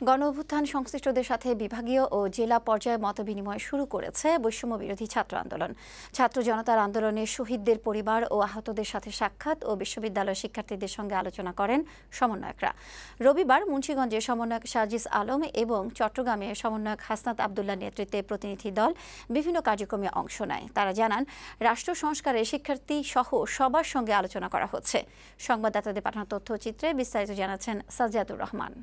গণঅভ্যুত্থান সংশ্লিষ্টদের সাথে বিভাগীয় ও জেলা পর্যায়ে মতবিনিময় শুরু করেছে বৈষম্য বিরোধী ছাত্র আন্দোলন। ছাত্র জনতার আন্দোলনে শহীদদের পরিবার ও আহতদের সাথে সাক্ষাৎ ও বিশ্ববিদ্যালয়ের শিক্ষার্থীদের সঙ্গে আলোচনা করেন সমন্বয়করা। রবিবার মুন্সিগঞ্জে সমন্বয়ক সার্জিস আলম এবং চট্টগ্রামে সমন্বয়ক হাসনাত আবদুল্লাহর নেতৃত্বে প্রতিনিধি দল বিভিন্ন কার্যক্রমে অংশ নেয়। তারা জানান, রাষ্ট্র সংস্কারে শিক্ষার্থী সহ সবার সঙ্গে আলোচনা করা হচ্ছে। সংবাদদাতাদের পাঠানো তথ্যচিত্রে বিস্তারিত জানাচ্ছেন সাজিয়াতুর রহমান।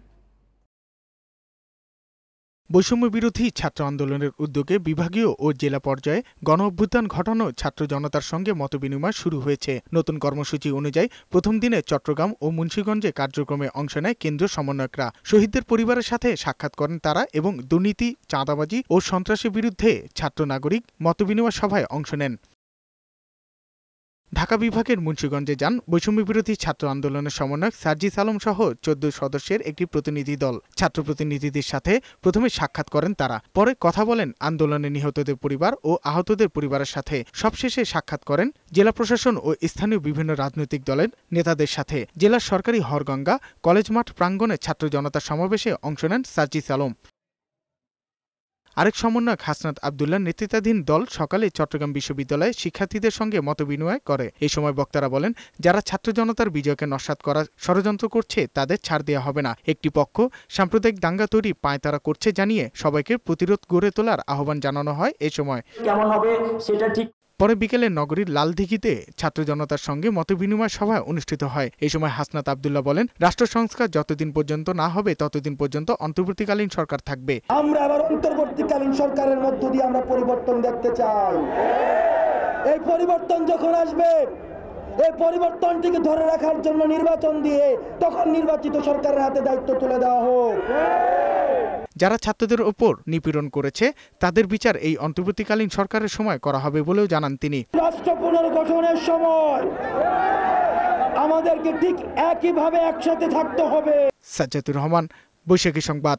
বৈষম্য বিরোধী ছাত্র আন্দোলনের উদ্যোগে বিভাগীয় ও জেলা পর্যায়ে গণঅভ্যুত্থান ঘটানো ছাত্র জনতার সঙ্গে মতবিনিময় শুরু হয়েছে। নতুন কর্মসূচি অনুযায়ী প্রথম দিনে চট্টগ্রাম ও মুন্সিগঞ্জে কার্যক্রমে অংশ নেয় কেন্দ্রীয় সমন্বয়করা। শহীদদের পরিবারের সাথে সাক্ষাৎ করেন তারা এবং দুর্নীতি, চাঁদাবাজি ও সন্ত্রাসের বিরুদ্ধে ছাত্র নাগরিক মতবিনিময় সভায় অংশ নেন। ঢাকা বিভাগের মুন্সিগঞ্জে যান বৈষম্য বিরোধী ছাত্র আন্দোলনের সমন্বয়ক সার্জিস আলম সহ 14 সদস্যের একটি প্রতিনিধি দল। ছাত্র প্রতিনিধিদের সাথে প্রথমে সাক্ষাৎ করেন তারা, পরে কথা বলেন আন্দোলনে নিহতদের পরিবার ও আহতদের পরিবারের সাথে। সবশেষে সাক্ষাৎ করেন জেলা প্রশাসন ও স্থানীয় বিভিন্ন রাজনৈতিক দলের নেতাদের সাথে। জেলার সরকারি হরগঙ্গা কলেজ মাঠ প্রাঙ্গণে ছাত্র জনতার সমাবেশে অংশ নেন সার্জিস আলম। আরেক সমন্বয়ক হাসনাত আবদুল্লাহর নেতৃত্বাধীন দল সকালে চট্টগ্রাম বিশ্ববিদ্যালয়ে শিক্ষার্থীদের সঙ্গে মতবিনিময় করে। এই সময় বক্তারা বলেন, যারা ছাত্র জনতার বিজয়কে নস্যাৎ করার ষড়যন্ত্র করছে তাদের ছাড় দেওয়া হবে না। একটি পক্ষ সাম্প্রদায়িক দাঙ্গা তৈরি পায়তারা করছে জানিয়ে সবাইকে প্রতিরোধ গড়ে তোলার আহ্বান জানানো হয়। এই সময় কেমন হবে সেটা ঠিক। পরে বিকেলে নগরীর লালদিঘিতে ছাত্র জনতার সঙ্গে মতবিনিময় সভা অনুষ্ঠিত হয়। এই সময় হাসনাত আবদুল্লাহ বলেন, রাষ্ট্র সংস্কার যতদিন পর্যন্ত না হবে ততদিন পর্যন্ত অন্তর্বর্তীকালীন সরকার থাকবে। আমরা আবার অন্তর্বর্তীকালীন সরকারের মধ্য দিয়ে আমরা পরিবর্তন দেখতে চাই। এই পরিবর্তন যখন আসবে, এই পরিবর্তনটিকে ধরে রাখার জন্য নির্বাচন দিয়ে তখন নির্বাচিত সরকারের হাতে দায়িত্ব তুলে দেওয়া হোক। যারা ছাত্রদের ওপর নিপীড়ন করেছে তাদের বিচার এই অন্তর্বর্তীকালীন সরকারের সময় করা হবে বলেও জানান তিনি। রাষ্ট্র পুনর্গঠনের সময় আমাদেরকে ঠিক একইভাবে একসাথে থাকতে হবে। সাজ্জাতুর রহমান, বৈশাখী সংবাদ।